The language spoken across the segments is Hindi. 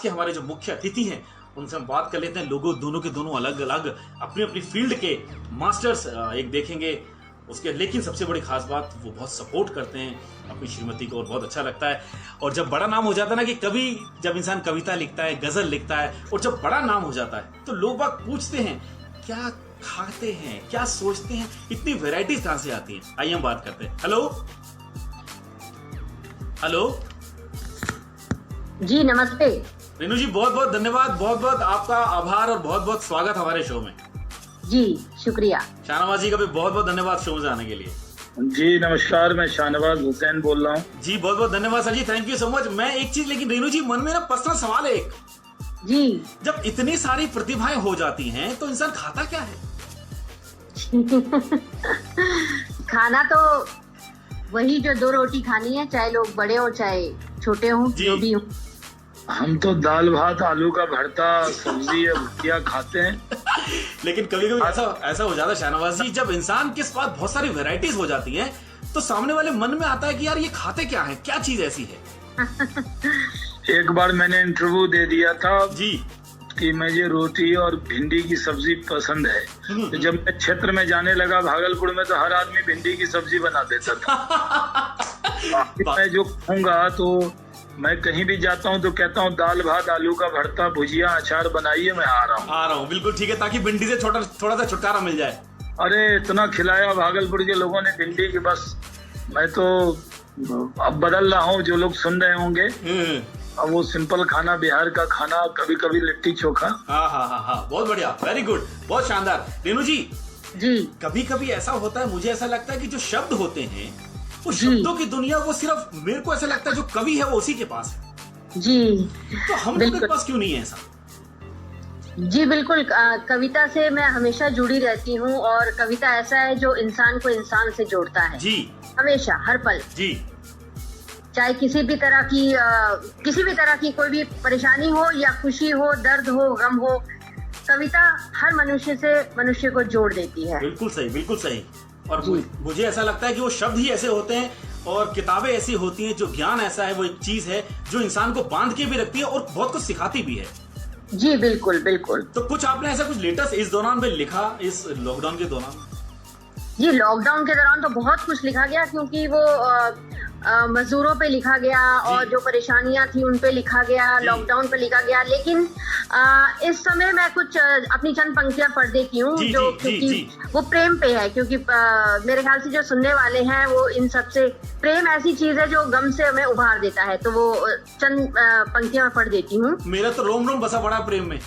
कि हमारे जो मुख्य अतिथि हैं उनसे हम बात कर लेते हैं। लोगों दोनों के दोनों अलग अलग अपनी अपनी फील्ड के मास्टर्स एक देखेंगे उसके, लेकिन सबसे बड़ी खास बात वो बहुत सपोर्ट करते हैं अपनी श्रीमती को और बहुत अच्छा लगता है। और जब बड़ा नाम हो जाता है ना, कि कभी जब इंसान कविता लिखता है, गजल लिखता है और जब बड़ा नाम हो जाता है तो लोग बाग पूछते हैं क्या खाते हैं, क्या सोचते हैं, इतनी वेराइटीज कहां से आती हैं। आइए हम बात करते हैं। हेलो हेलो जी नमस्ते। रेनू जी बहुत बहुत धन्यवाद, बहुत बहुत आपका आभार और बहुत बहुत स्वागत हमारे शो में। जी शुक्रिया। शाहनवाज जी का भी बहुत बहुत धन्यवाद शो में आने के लिए। जी नमस्कार, मैं शाहनवाज हुसैन बोल रहा हूँ। जी बहुत बहुत धन्यवाद sir ji, thank you so much. मैं एक चीज, लेकिन रेनू जी मन में ना पर्सनल सवाल है एक। जी जब इतनी सारी प्रतिभाएं हो जाती हैं तो इंसान खाता क्या है? खाना तो वही जो 2 रोटी खानी है, चाहे लोग बड़े हो चाहे छोटे हो, जो भी हो। हम तो दाल भात, आलू का भरता, सब्जी या भुजिया खाते हैं। लेकिन कभी कभी ऐसा हो जाता है शाहनवाज जी, जब इंसान के पास बहुत सारी वेराइटीज हो जाती हैं तो सामने वाले मन में आता है कि यार ये खाते क्या है, क्या चीज ऐसी है। एक बार मैंने इंटरव्यू दे दिया था जी कि मुझे रोटी और भिंडी की सब्जी पसंद है। तो जब मैं क्षेत्र में जाने लगा भागलपुर में, तो हर आदमी भिंडी की सब्जी बना देता था। मैं जो खाऊंगा तो मैं कहीं भी जाता हूँ तो कहता हूँ दाल भात, आलू का भरता, भुजिया, अचार बनाइए, मैं आ रहा हूँ। बिल्कुल ठीक है, ताकि भिंडी से थोड़ा सा छुटकारा मिल जाए। अरे इतना खिलाया भागलपुर के लोगों ने भिंडी की, बस मैं तो अब बदल रहा हूँ। जो लोग सुन रहे होंगे, अब वो सिंपल खाना, बिहार का खाना, कभी कभी लिट्टी चोखा। हाँ, बहुत बढ़िया, वेरी गुड, बहुत शानदार। रेनू जी जी कभी कभी ऐसा होता है, मुझे ऐसा लगता है कि जो शब्द होते हैं वो शब्दों की दुनिया, वो सिर्फ मेरे को ऐसा लगता है जो कवि है वो उसी के पास है। जी तो हम लोगों के पास क्यों नहीं है ऐसा? जी बिल्कुल। कविता से मैं हमेशा जुड़ी रहती हूँ और कविता ऐसा है जो इंसान को इंसान से जोड़ता है। जी हमेशा, हर पल। जी चाहे किसी भी तरह की कोई भी परेशानी हो या खुशी हो, दर्द हो, गम हो, कविता हर मनुष्य से मनुष्य को जोड़ देती है। बिल्कुल सही, बिल्कुल सही। और मुझे ऐसा लगता है कि वो शब्द ही ऐसे होते हैं और किताबें ऐसी होती हैं, जो ज्ञान ऐसा है, वो एक चीज है जो इंसान को बांध के भी रखती है और बहुत कुछ सिखाती भी है। जी बिल्कुल बिल्कुल। तो कुछ आपने ऐसा कुछ लेटेस्ट इस दौरान में लिखा, इस लॉकडाउन के दौरान? जी लॉकडाउन के दौरान तो बहुत कुछ लिखा गया, क्योंकि वो मजदूरों पे लिखा गया और जो परेशानियां थी उन पे लिखा गया, लॉकडाउन पे लिखा गया। लेकिन इस समय मैं कुछ अपनी चंद पंक्तियां पढ़ देती हूँ जो, क्योंकि वो प्रेम पे है, क्योंकि मेरे ख्याल से जो सुनने वाले हैं वो इन सब से, प्रेम ऐसी चीज है जो गम से हमें उभार देता है। तो वो चंद पंक्तियां मैं पढ़ देती हूँ। मेरा तो रोम रोम बसा पड़ा प्रेम में।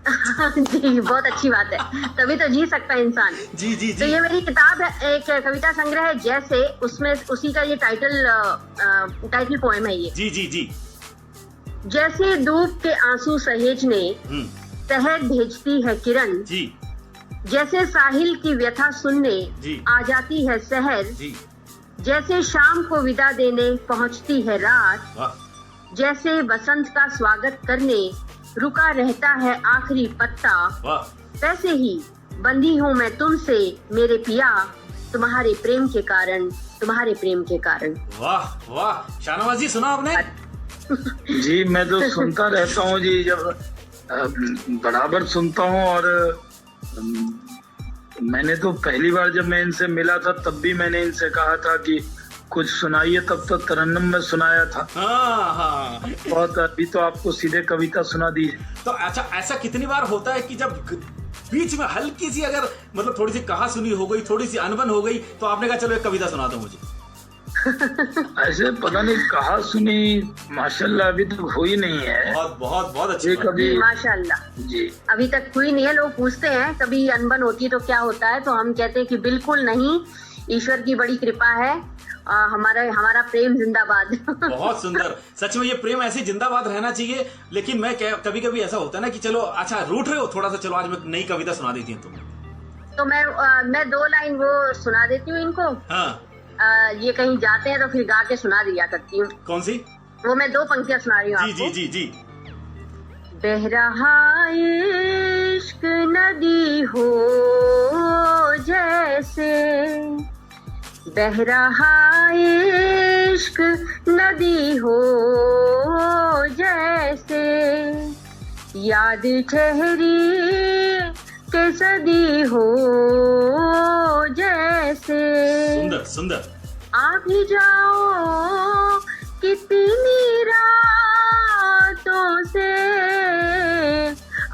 जी बहुत अच्छी बात है, तभी तो जी सकता है इंसान। जी जी जी। तो ये मेरी किताब है, एक कविता संग्रह है जैसे, उसमें उसी का ये टाइटल पोएम है ये। जी जी जी। जैसे धूप के आंसू सहेजने शहर भेजती है किरण, जी जैसे साहिल की व्यथा सुनने आ जाती है शहर, जी। जैसे शाम को विदा देने पहुंचती है रात, वाह जैसे बसंत का स्वागत करने रुका रहता है आखिरी पत्ता, वाह। वैसे ही बंधी हूँ मैं तुमसे मेरे पिया, तुम्हारे प्रेम के कारण, तुम्हारे प्रेम के कारण। वाह वाह। शाहनवाज जी सुना आपने? जी मैं तो सुनता रहता हूँ जी, जब बराबर सुनता हूँ। और मैंने तो पहली बार जब मैं इनसे मिला था तब भी मैंने इनसे कहा था कि कुछ सुनाइए, तब तो तरन्नुम में सुनाया था। हाँ। बहुत, अभी तो आपको सीधे कविता सुना दी। तो अच्छा, ऐसा कितनी बार होता है कि जब बीच में हल्की सी, अगर मतलब थोड़ी सी कहा सुनी हो गई, थोड़ी सी अनबन हो गई, तो आपने कहा चलो एक कविता सुना दो मुझे? ऐसे पता नहीं कहा सुनी माशाल्लाह अभी तक हुई नहीं है। बहुत बहुत बहुत अच्छी बात। कभी माशाल्लाह जी अभी तक हुई नहीं है। लोग पूछते हैं कभी अनबन होती है तो क्या होता है, तो हम कहते हैं कि बिल्कुल नहीं, ईश्वर की बड़ी कृपा है। हमारा प्रेम जिंदाबाद। बहुत सुंदर, सच में ये प्रेम ऐसे जिंदाबाद रहना चाहिए। लेकिन मैं कभी कभी ऐसा होता है ना कि चलो अच्छा रूठ रहे हो थोड़ा सा, चलो आज मैं नई कविता सुना देती हूँ तुम्हें। तो मैं 2 लाइन वो सुना देती हूँ इनको। हाँ। ये कहीं जाते हैं तो फिर गा के सुना दिया करती हूँ। कौन सी? वो मैं 2 पंक्तियां सुना रही हूँ आपको। जी जी जी। बह रहा इश्क नदी हो जैसे, बह रहा इश्क इश्क नदी हो जैसे, याद ठहरी के सदी हो जैसे। सुंदर सुंदर। आ भी जाओ कितनी रातों से,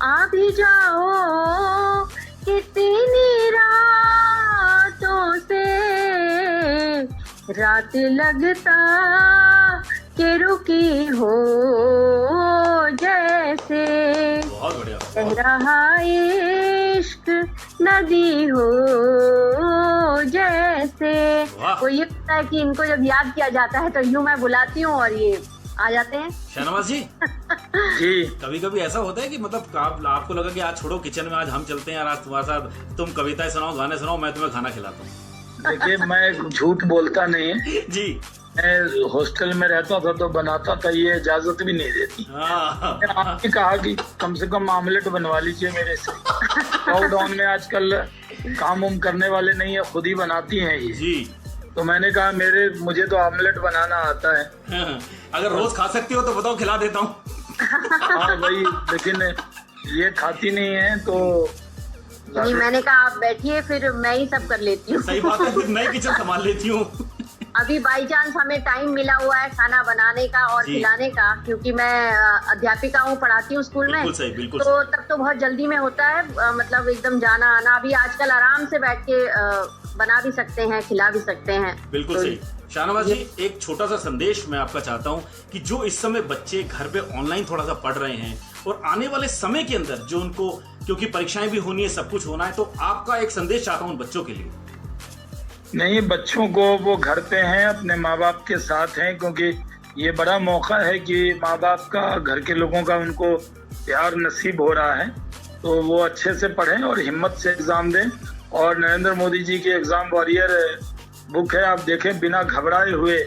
आ भी जाओ कितनी रातों से, रात लगता के रुकी हो जैसे। बहुत बढ़िया। कह रहा इश्क नदी हो जैसे। वो ये पता है कि इनको जब याद किया जाता है तो यूं मैं बुलाती हूँ और ये आ जाते हैं। शाहनवाज जी जी, कभी कभी ऐसा होता है कि मतलब आपको लगा कि आज छोड़ो किचन में, आज हम चलते हैं यार, आज तुम्हारे साथ तुम कविताएं सुनाओ, गाने सुनाओ, मैं तुम्हें खाना खिलाता हूँ। देखिए मैं झूठ बोलता नहीं है जी। मैं हॉस्टल में रहता था तो बनाता था, ये इजाजत भी नहीं देती। आपने कहा कि कम से कम आमलेट बनवा लीजिए मेरे से। लॉकडाउन में आजकल काम उम करने वाले नहीं है, खुद ही बनाती हैं ये जी। तो मैंने कहा मुझे तो आमलेट बनाना आता है। अगर रोज खा सकती हो तो बताओ, खिला देता हूँ। हाँ भाई, लेकिन ये खाती नहीं है तो नहीं, मैंने कहा आप बैठिए, फिर मैं ही सब कर लेती हूँ। सही बात है, फिर मैं किचन संभाल लेती हूँ। अभी बाई चांस हमें टाइम मिला हुआ है खाना बनाने का और खिलाने का, क्योंकि मैं अध्यापिका हूँ, पढ़ाती हूँ स्कूल में। सही, बिल्कुल तो तब तो बहुत जल्दी में होता है, मतलब एकदम जाना आना। अभी आजकल आराम से बैठ के बना भी सकते हैं, खिला भी सकते हैं। बिल्कुल सही। शाहनवाज जी, एक छोटा सा संदेश मैं आपका चाहता हूँ कि जो इस समय बच्चे घर पे ऑनलाइन थोड़ा सा पढ़ रहे हैं और आने वाले समय के अंदर जो उनको, क्योंकि परीक्षाएं भी होनी है, सब कुछ होना है, तो आपका एक संदेश चाहता हूँ उन बच्चों के लिए। नहीं, बच्चों को वो घर पे हैं, अपने माँ बाप के साथ हैं, क्योंकि ये बड़ा मौका है कि माँ बाप का, घर के लोगों का उनको प्यार नसीब हो रहा है, तो वो अच्छे से पढ़ें और हिम्मत से एग्जाम दें। और नरेंद्र मोदी जी की एग्जाम वॉरियर बुक है, आप देखें, बिना घबराए हुए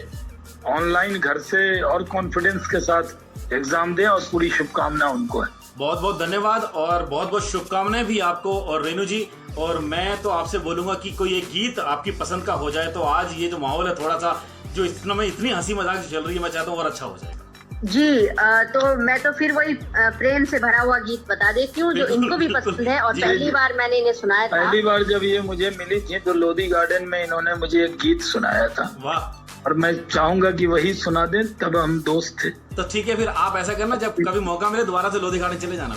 ऑनलाइन घर से और कॉन्फिडेंस के साथ एग्जाम दें, और पूरी शुभकामना उनको है। बहुत बहुत धन्यवाद और बहुत बहुत शुभकामनाएं भी आपको और रेनू जी। और मैं तो आपसे बोलूंगा कि कोई एक गीत आपकी पसंद का हो जाए, तो आज ये जो माहौल है थोड़ा सा, जो इतनी हंसी मजाक चल रही है, मैं चाहता हूँ और अच्छा हो जाएगा। जी, तो मैं तो फिर वही प्रेम से भरा हुआ गीत बता देती हूँ जो इनको भी पसंद है। और पहली बार मैंने इन्हें सुनाया था, पहली बार जब ये मुझे मिली थी तो लोधी गार्डन में इन्होंने मुझे एक गीत सुनाया था। वाह। और मैं चाहूंगा कि वही सुना दे, तब हम दोस्त थे। तो ठीक है, फिर आप ऐसा करना, जब कभी मौका मिले दोबारा से लोधी गार्डन चले जाना।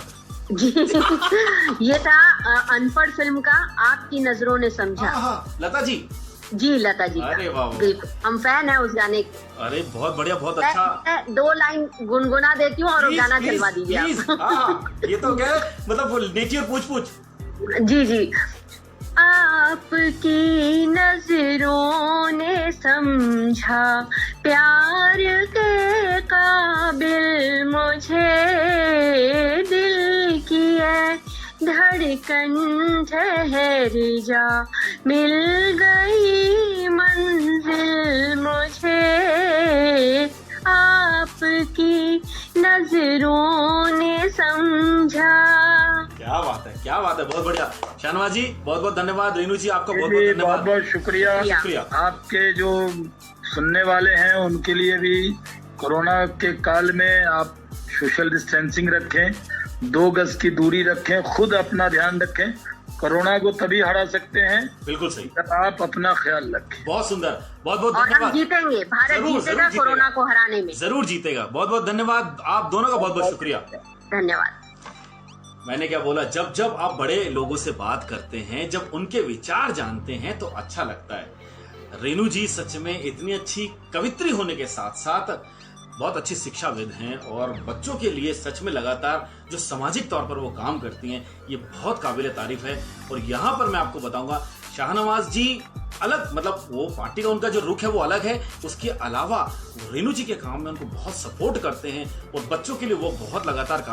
जी ये था अनपढ़ फिल्म का आपकी नजरों ने समझा। लता जी। जी लता जी। अरे वाह, बिल्कुल, हम फैन है उस गाने के। अरे बहुत बढ़िया, बहुत अच्छा। मैं 2 लाइन गुनगुना देती हूँ और गाना चलवा दीजिए आप। ये तो क्या है, मतलब नेकी और पूछ। जी जी। आपकी नजरों ने समझा प्यार के काबिल मुझे, दिल की है धड़कन ठहर जा, मिल गई मंजिल मुझे, आपकी नजरों ने समझा। क्या बात है, क्या बात है, बहुत बढ़िया। शाहनवाज जी बहुत बहुत धन्यवाद। रेनू जी आपका बहुत बहुत धन्यवाद। बहुत शुक्रिया। आपके जो सुनने वाले हैं उनके लिए भी कोरोना के काल में आप सोशल डिस्टेंसिंग रखें, 2 गज की दूरी रखें, खुद अपना ध्यान रखें। कोरोना को तभी हरा सकते हैं, बिल्कुल सही, आप अपना ख्याल रखें। बहुत सुंदर, बहुत बहुत और धन्यवाद। हम जीतेंगे, भारत जीतेगा कोरोना को हराने में, जरूर जीतेगा। बहुत बहुत धन्यवाद, आप दोनों का बहुत बहुत शुक्रिया। धन्यवाद। मैंने क्या बोला, जब जब आप बड़े लोगों से बात करते हैं, जब उनके विचार जानते हैं तो अच्छा लगता है। रेनू जी सच में इतनी अच्छी कवित्री होने के साथ साथ बहुत अच्छी शिक्षाविद हैं और बच्चों के लिए सच में लगातार जो सामाजिक तौर पर वो काम करती हैं, ये बहुत काबिल तारीफ है। और यहाँ पर मैं आपको बताऊंगा, शाहनवाज जी अलग, मतलब वो पार्टी का उनका जो रुख है वो अलग है, उसके अलावा रेनू जी के काम में उनको बहुत सपोर्ट करते हैं और बच्चों के लिए वो बहुत लगातार काम